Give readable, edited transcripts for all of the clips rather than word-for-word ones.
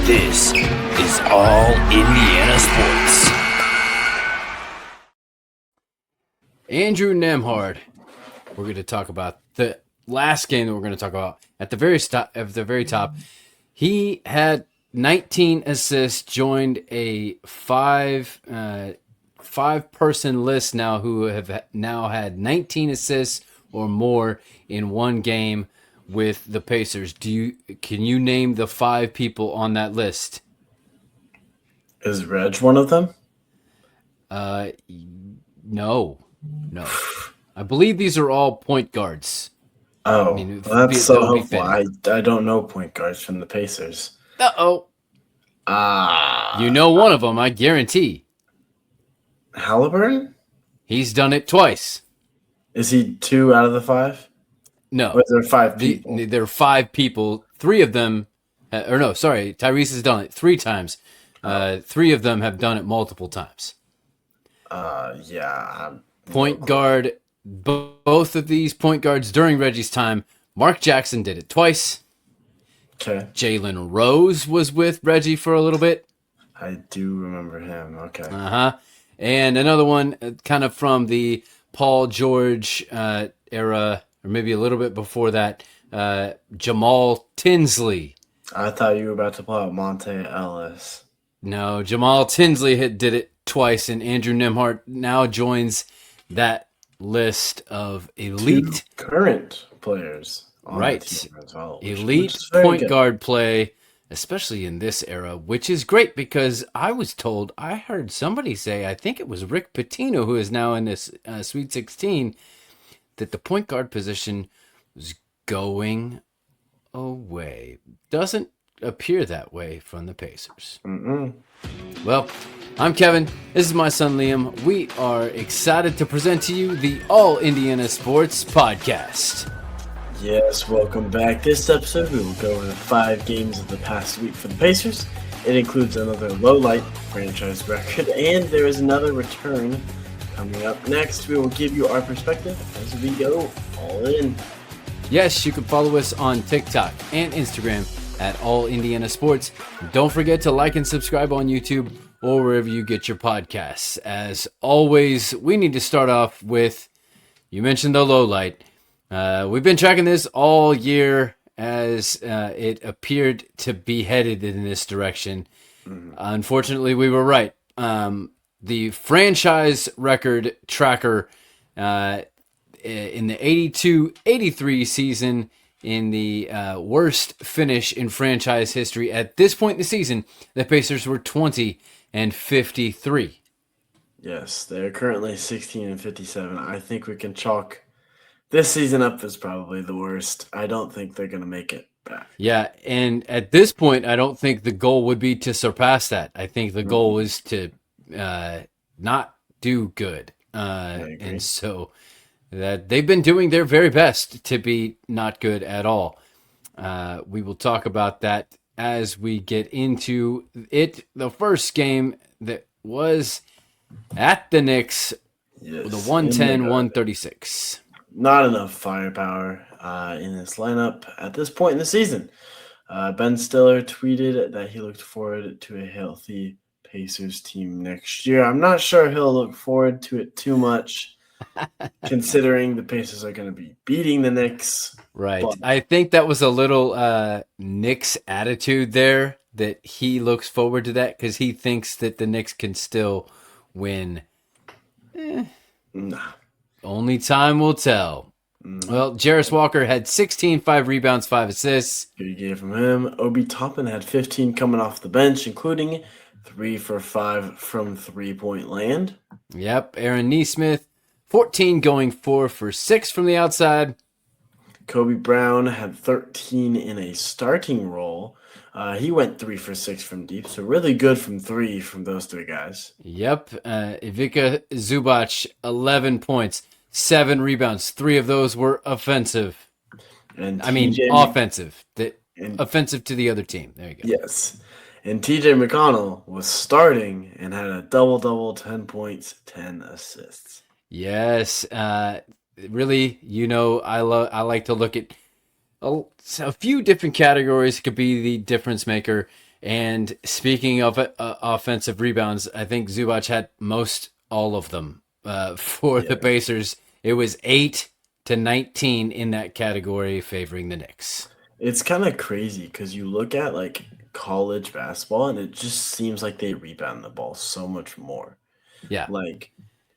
This is All Indiana Sports. Andrew Nembhard. We're going to talk about the last game that we're going to talk about at the very top. He had 19 assists, joined a five-person list now who have now had 19 assists or more in one game with the Pacers. Can you name the 5 people on that list? Is Reg one of them? No. I believe these are all point guards. Oh, that's so helpful. I don't know point guards from the Pacers. Uh-oh. You know one of them, I guarantee. Haliburton? He's done it twice. Is he 2 out of the 5? No. Or is there 5 people? There are 5 people. 3 of them, Tyrese has done it 3 times. 3 of them have done it multiple times. Yeah. Point guard, both of these point guards during Reggie's time. Mark Jackson did it twice. Okay. Jalen Rose was with Reggie for a little bit. I do remember him. Okay. And another one kind of from the Paul George era, or maybe a little bit before that, Jamal Tinsley. I thought you were about to pull out Monte Ellis. No, Jamal Tinsley did it twice, and Andrew Nembhard now joins that list of elite 2 current players on right the team as well, elite point guard play, especially in this era, which is great because I heard somebody say, I think it was Rick Pitino, who is now in this Sweet 16, that the point guard position was going away. Doesn't appear that way from the Pacers. Well, I'm Kevin. This is my son Liam. We are excited to present to you the All Indiana Sports Podcast. Yes, welcome back. This episode we will go over the 5 games of the past week for the Pacers. It includes another lowlight franchise record, and there is another return coming up next. We will give you our perspective as we go all in. Yes, you can follow us on TikTok and Instagram at All Indiana Sports. Don't forget to like and subscribe on YouTube or wherever you get your podcasts. As always, we need to start off with, you mentioned the low light. We've been tracking this all year as it appeared to be headed in this direction. Unfortunately, we were right. The franchise record tracker in the 82-83 season, in the worst finish in franchise history. At this point in the season, the Pacers were 20-53. Yes, they're currently 16-57. I think we can chalk this season up as probably the worst. I don't think they're going to make it back. Yeah, and at this point, I don't think the goal would be to surpass that. I think the goal is to not do good. And so that they've been doing their very best to be not good at all. We will talk about that as we get into it. The first game that was at the Knicks, the 110-136. Not enough firepower in this lineup at this point in the season. Ben Stiller tweeted that he looked forward to a healthy Pacers team next year. I'm not sure he'll look forward to it too much, considering the Pacers are going to be beating the Knicks. Right. But I think that was a little Knicks attitude there, that he looks forward to that because he thinks that the Knicks can still win. Nah. Only time will tell. Well, Jarris Walker had 16, 5 rebounds, 5 assists. Good game from him. Obi Toppin had 15 coming off the bench, including 3 for 5 from three-point land. Yep. Aaron Nesmith, 14 going 4 for 6 from the outside. Kobe Brown had 13 in a starting role. He went 3 for 6 from deep, so really good from 3 from those 3 guys. Yep. Ivica Zubac, 11 points, 7 rebounds. 3 of those were offensive. Offensive. Offensive to the other team. There you go. Yes. And TJ McConnell was starting and had a double-double, 10 points, 10 assists. Yes. Really, I like to look at a few different categories. It could be the difference maker. And speaking of offensive rebounds, I think Zubac had most all of them for the Pacers. It was 8-19 in that category, favoring the Knicks. It's kind of crazy because you look at like college basketball and it just seems like they rebound the ball so much more. Yeah. Like,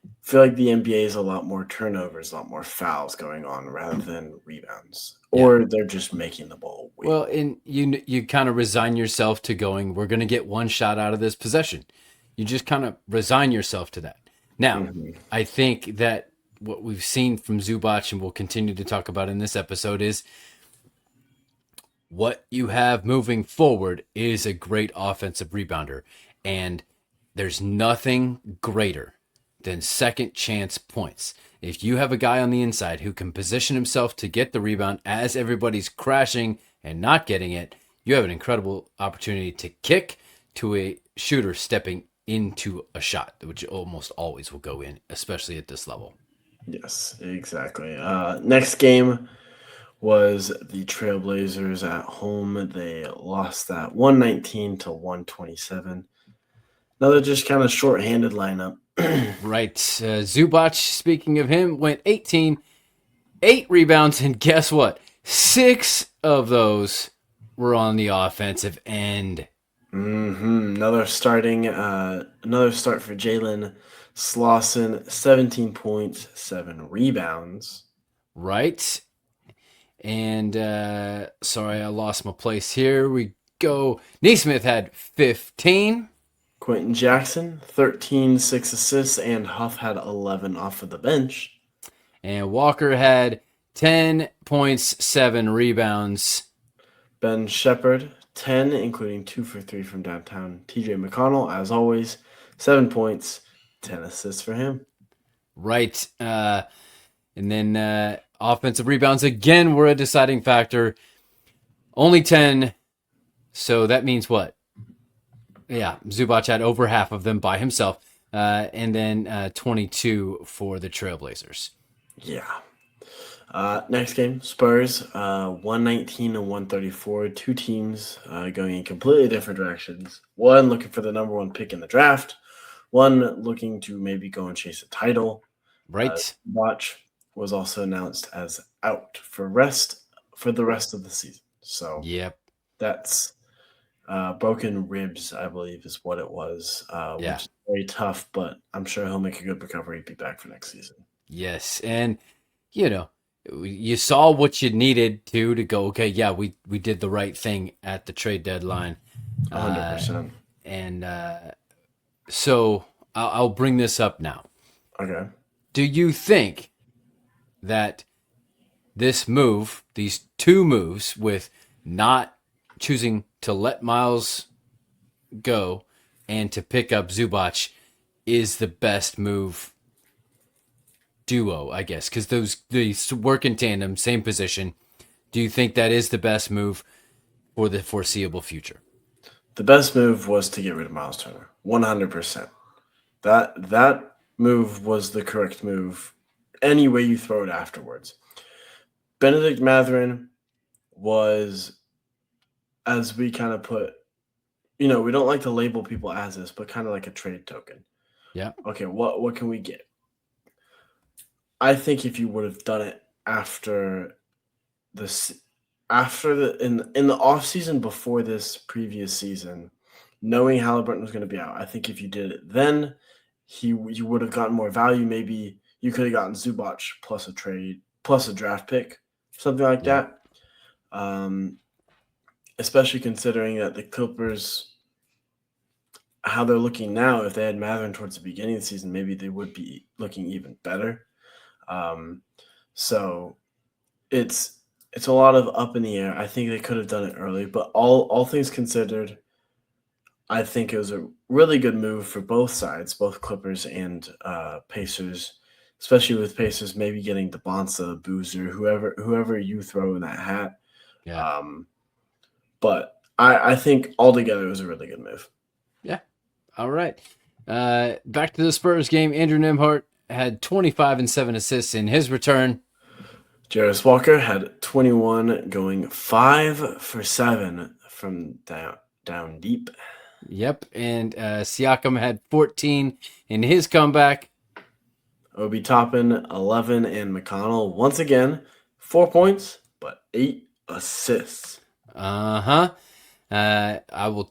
I feel like the NBA is a lot more turnovers, a lot more fouls going on rather than rebounds, or they're just making the ball way well, and you kind of resign yourself to going, we're going to get one shot out of this possession. You just kind of resign yourself to that. Now, I think that what we've seen from Zubac, and we'll continue to talk about in this episode, is what you have moving forward is a great offensive rebounder. And there's nothing greater than second chance points. If you have a guy on the inside who can position himself to get the rebound as everybody's crashing and not getting it, you have an incredible opportunity to kick to a shooter stepping into a shot, which almost always will go in, especially at this level. Yes, exactly. Next game was the Trailblazers at home. They lost that 119-127. Another just kind of short-handed lineup. Right. Zubac, speaking of him, went 18, 8 rebounds, and guess what? 6 of those were on the offensive end. Another start for Jalen Slauson, 17 points, 7 rebounds. Right. And sorry, I lost my place. Here we go. Neesmith had 15. Quentin Jackson, 13, 6 assists, and Huff had 11 off of the bench. And Walker had 10 points, 7 rebounds. Ben Shepherd, 10, including 2 for 3 from downtown. TJ McConnell, as always, 7 points, 10 assists for him. Right. And then offensive rebounds again were a deciding factor. Only 10. So that means what? Yeah, Zubac had over half of them by himself. And then 22 for the Trailblazers. Yeah. Next game, Spurs, 119-134. Two teams going in completely different directions. One looking for the number 1 pick in the draft. One looking to maybe go and chase a title. Right. Watch was also announced as out for the rest of the season. So yep, that's broken ribs, I believe, is what it was. Which is very tough, but I'm sure he'll make a good recovery and be back for next season. Yes, and you saw what you needed to go, okay, yeah, we did the right thing at the trade deadline. 100%. And so I'll bring this up now. Okay. Do you think that this move, these two moves with not choosing to let Miles go and to pick up Zubac is the best move duo, I guess, because they work in tandem, same position. Do you think that is the best move for the foreseeable future? The best move was to get rid of Miles Turner, 100%. That move was the correct move any way you throw it afterwards. Benedict Mathurin was, as we kind of put, we don't like to label people as this, but kind of like a trade token. Yeah. Okay, what can we get? I think if you would have done it in the offseason before this previous season, knowing Haliburton was going to be out, I think if you did it then, you would have gotten more value. Maybe you could have gotten Zubac plus a trade, plus a draft pick, something like that. Especially considering that the Clippers, how they're looking now, if they had Mathurin towards the beginning of the season, maybe they would be looking even better. So it's a lot of up in the air. I think they could have done it early, but all things considered, I think it was a really good move for both sides, both Clippers and Pacers, especially with Pacers maybe getting the Bonsa, Boozer, whoever you throw in that hat. Yeah. But I think altogether it was a really good move. Yeah. All right. Back to the Spurs game. Andrew Nembhard had 25 and 7 assists in his return. Jarris Walker had 21, going 5 for 7 from down deep. Yep, and Siakam had 14 in his comeback. Obi Toppin, 11, and McConnell, once again, 4 points, but 8 assists. I will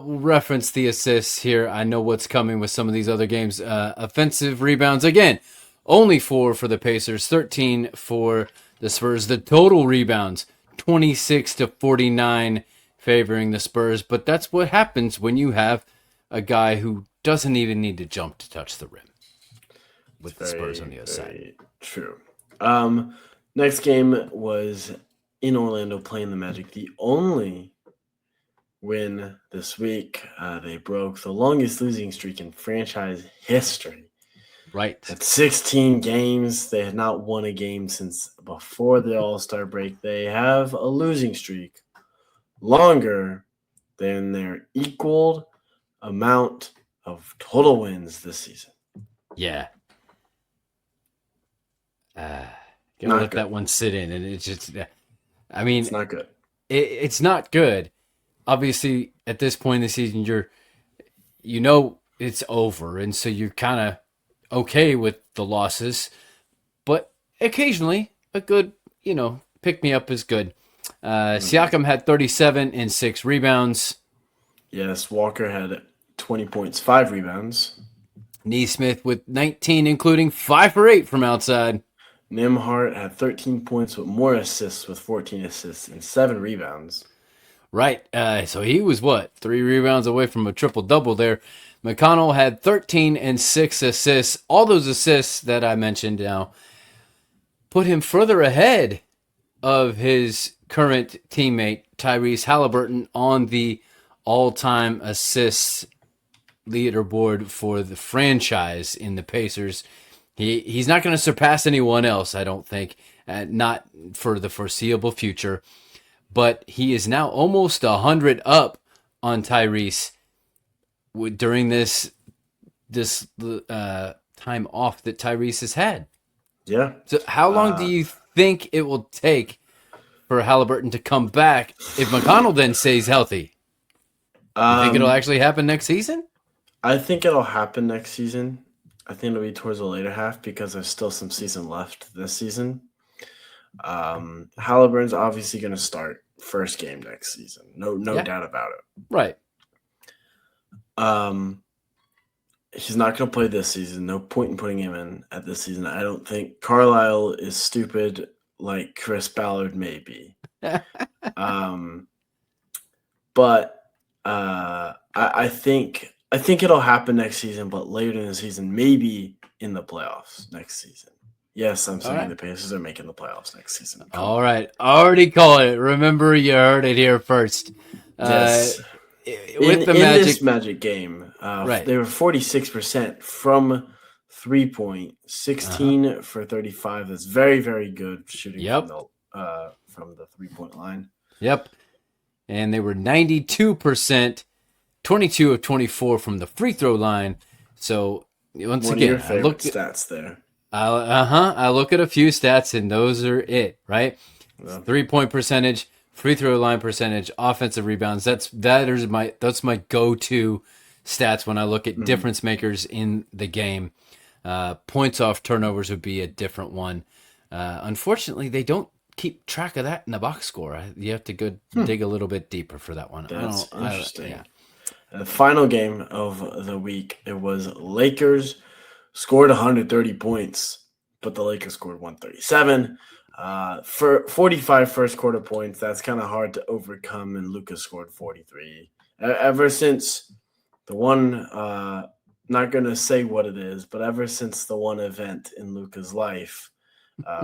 reference the assists here. I know what's coming with some of these other games. Offensive rebounds, again, only 4 for the Pacers, 13 for the Spurs. The total rebounds, 26-49, favoring the Spurs. But that's what happens when you have a guy who doesn't even need to jump to touch the rim with the Spurs on the other side. True. Next game was in Orlando playing the Magic. The only win this week. They broke the longest losing streak in franchise history. Right. At 16 games, they had not won a game since before the All-Star break. They have a losing streak longer than their equaled amount of total wins this season. Yeah. Gotta let that one sit in, and it's just, I mean, it's not good. It's not good. Obviously, at this point in the season, you know it's over, and so you're kind of okay with the losses. But occasionally, a good, pick me up is good. Siakam had 37 and 6 rebounds. Yes, Walker had 20 points, 5 rebounds. Neesmith with 19, including 5 for 8 from outside. Nembhard had 13 points with more assists, with 14 assists and 7 rebounds. Right. So he was 3 rebounds away from a triple-double there. McConnell had 13 and 6 assists. All those assists that I mentioned now put him further ahead of his current teammate, Tyrese Haliburton, on the all-time assists leaderboard for the franchise in the Pacers. He's not going to surpass anyone else, I don't think, not for the foreseeable future. But he is now almost 100 up on Tyrese during this time off that Tyrese has had. Yeah. So how long do you think it will take for Haliburton to come back if McConnell then stays healthy? You think it'll actually happen next season? I think it'll happen next season. I think it'll be towards the later half because there's still some season left this season. Haliburton's obviously going to start first game next season. No doubt about it. Right. He's not going to play this season. No point in putting him in at this season. I don't think Carlisle is stupid like Chris Ballard may be. But I think it'll happen next season, but later in the season, maybe in the playoffs next season. Yes, I'm saying the Pacers are making the playoffs next season. All right. Already called it. Remember, you heard it here first. Yes. With the Magic, this Magic game, right. They were 46% from 3-point, 16 for 35. That's very, very good shooting from the 3-point line. Yep. And they were 92%, 22 of 24 from the free throw line. So, once One again, of your favorite stats there. I look at a few stats, and those are it, right? Yeah. 3-point percentage, free throw line percentage, offensive rebounds. That's my go-to stats when I look at difference makers in the game. Points off turnovers would be a different one. Unfortunately, they don't keep track of that in the box score. You have to go dig a little bit deeper for that one. That's interesting. The final game of the week, it was Lakers scored 130 points, but the Lakers scored 137. For 45 first quarter points, that's kind of hard to overcome, and Luka scored 43. Ever since the one, not going to say what it is, but ever since the one event in Luka's life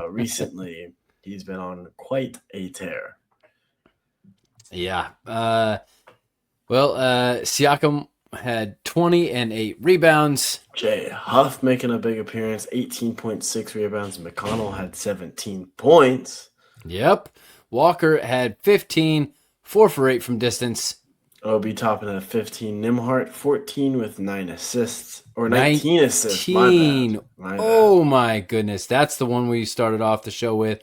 recently, he's been on quite a tear. Yeah. Siakam had 20 and 8 rebounds. Jay Huff making a big appearance, 18.6 rebounds. McConnell had 17 points. Yep. Walker had 15, 4 for 8 from distance. Obi Toppin at 15. Nembhard 14 with 9 assists. Or 19 assists. My bad. Oh my goodness. That's the one we started off the show with.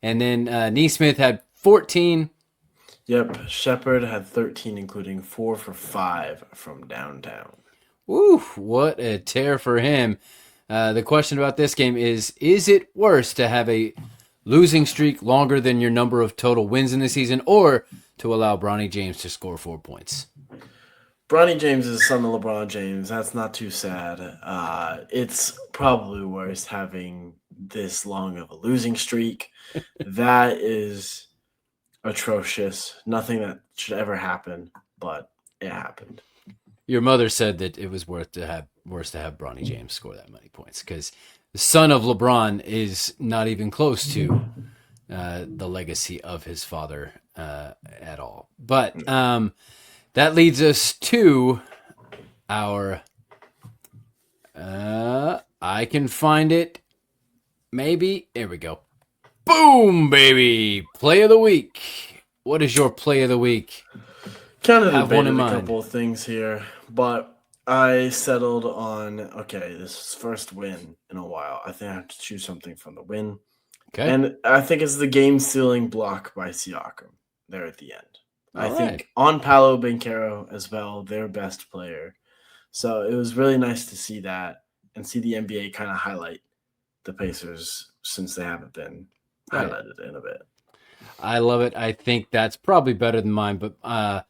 And then Neesmith had 14. Yep, Shepard had 13, including 4 for 5 from downtown. Woo, what a tear for him. The question about this game is it worse to have a losing streak longer than your number of total wins in the season, or to allow Bronny James to score 4 points? Bronny James is the son of LeBron James. That's not too sad. It's probably worse having this long of a losing streak. That is atrocious. Nothing that should ever happen, but it happened. Your mother said that it was worse to have Bronny James score that many points because the son of LeBron is not even close to the legacy of his father at all. But that leads us to our. I can find it. Maybe. There we go. Boom, baby. Play of the week. What is your play of the week? Kind of debated a couple of things here, but I settled on, this is first win in a while. I think I have to choose something from the win. Okay. And I think it's the game-sealing block by Siakam there at the end. I think on Paolo Banchero as well, their best player. So it was really nice to see that and see the NBA kind of highlight the Pacers since they haven't been highlighted in a bit. I love it. I think that's probably better than mine, but I'm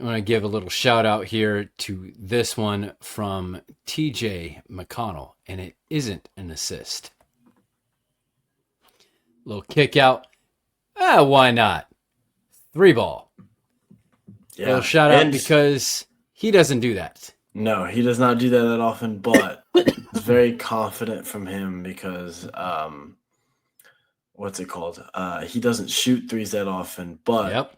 going to give a little shout out here to this one from TJ McConnell, and it isn't an assist. Little kick out. Why not? 3-ball. Yeah. Little shout out because he doesn't do that. No, he does not do that often, but it's very confident from him because what's it called? He doesn't shoot threes that often, but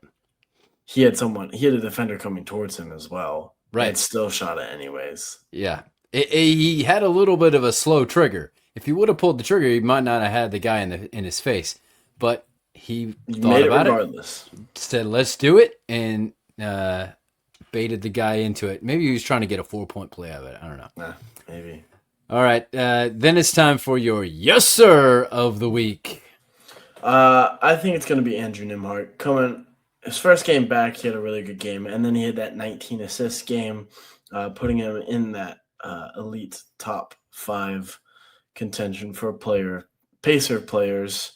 he had a defender coming towards him as well. Right. And still shot it anyways. Yeah. He had a little bit of a slow trigger. If he would have pulled the trigger, he might not have had the guy in his face. But he thought about regardless. It, said, let's do it, and baited the guy into it. Maybe he was trying to get a 4-point play out of it. I don't know. Maybe. All right. Then it's time for your yes, sir of the week. I think it's going to be Andrew Nembhard. Coming his first game back, he had a really good game, and then he had that 19 assist game, putting him in that elite top 5 contention for Pacer players.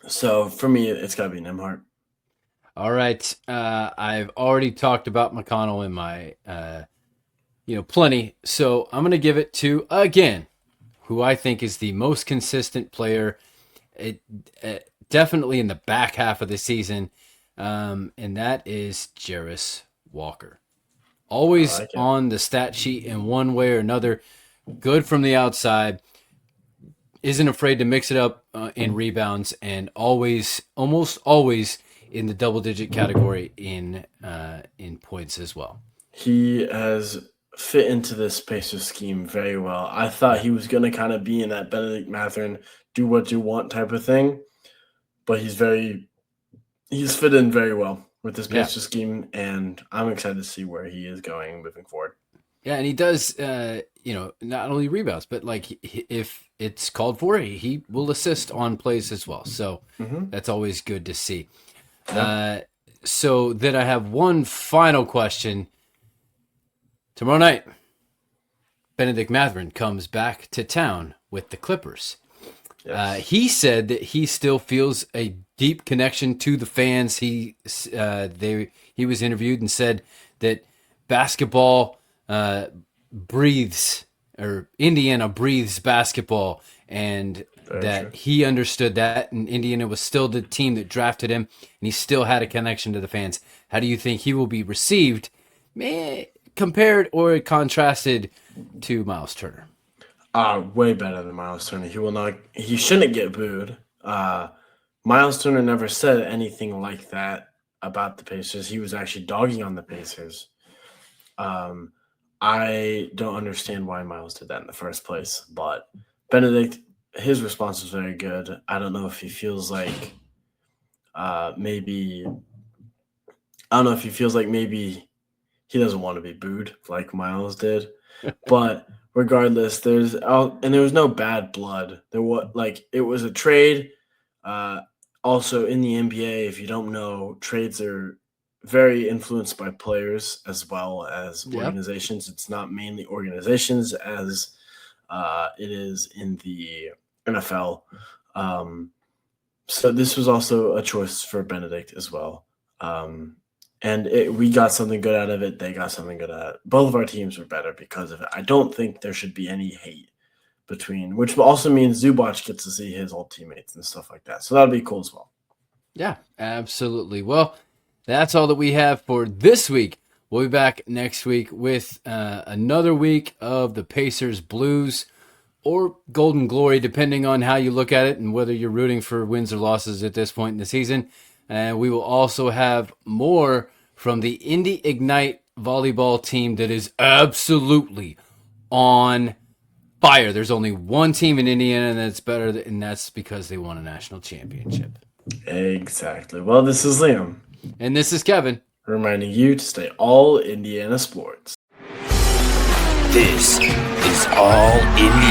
So for me, it's got to be Nembhard. All right. I've already talked about McConnell in my, plenty. So I'm going to give it to, again, who I think is the most consistent player, definitely in the back half of the season, and that is Jarris Walker. Always on the stat sheet in one way or another. Good from the outside. Isn't afraid to mix it up in rebounds, and almost always in the double-digit category in points as well. He has fit into this Pacers scheme very well. I thought he was going to kind of be in that Benedict Mathurin, do what you want type of thing, but he's fit in very well with this Pacers scheme, and I'm excited to see where he is going moving forward. Yeah, and he does, not only rebounds, but if it's called for, he will assist on plays as well. So that's always good to see. So then I have one final question. Tomorrow night, Benedict Mathurin comes back to town with the Clippers. Yes. He said that he still feels a deep connection to the fans. He was interviewed and said that basketball Indiana breathes basketball, and he understood that, and Indiana was still the team that drafted him, and he still had a connection to the fans. How do you think he will be received, compared or contrasted to Miles Turner? Way better than Miles Turner. He shouldn't get booed. Miles Turner never said anything like that about the Pacers. He was actually dogging on the Pacers. I don't understand why Miles did that in the first place, but Benedict, his response was very good. I don't know if he feels like maybe he doesn't want to be booed like Miles did, but regardless, there was no bad blood. It was a trade. Also, in the NBA, if you don't know, trades are very influenced by players as well as organizations. It's not mainly organizations as it is in the NFL. So this was also a choice for Benedict as well. And we got something good out of it. They got something good out of it. Both of our teams were better because of it. I don't think there should be any hate between, which also means Zubac gets to see his old teammates and stuff like that. So that'll be cool as well. Yeah, absolutely. Well, that's all that we have for this week. We'll be back next week with another week of the Pacers Blues or Golden Glory, depending on how you look at it and whether you're rooting for wins or losses at this point in the season. And we will also have more from the Indy Ignite volleyball team that is absolutely on fire. There's only one team in Indiana that's better, and that's because they won a national championship. Exactly. Well, this is Liam. And this is Kevin. Reminding you to stay all Indiana sports. This is All Indiana